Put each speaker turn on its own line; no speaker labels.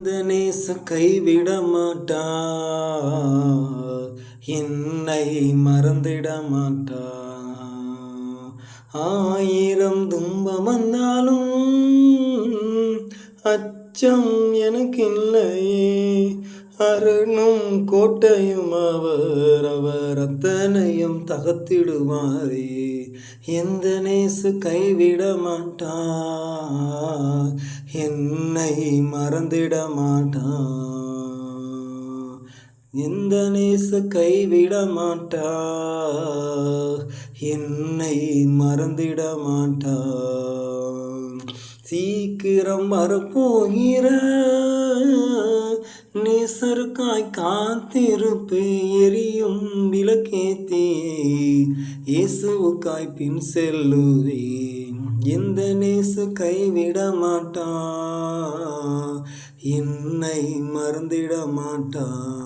இந்த நேச கைவிட மாட்டார், என்னை மறந்திட மாட்டார். ஆயிரம் துன்பம் வந்தாலும் அச்சம் எனக்கு இல்லையே. அரணும் கோட்டையும் அவர் அத்தனையும் தகர்த்திடுவாரே. எந்த நேசு கைவிட மாட்டார், என்னை மறந்திட மாட்டார். எந்த நேசு கைவிட மாட்டார், என்னை மறந்திட மாட்டார். சீக்கிரம் வரப்போகிற நேசருக்காய் காத்திருப்பே. எரியும் விளக்கேத்தி இயேசுவுக்காய் பின் செல்லுவேன். எந்த நேசு கைவிட மாட்டார், என்னை மறந்திட மாட்டார்.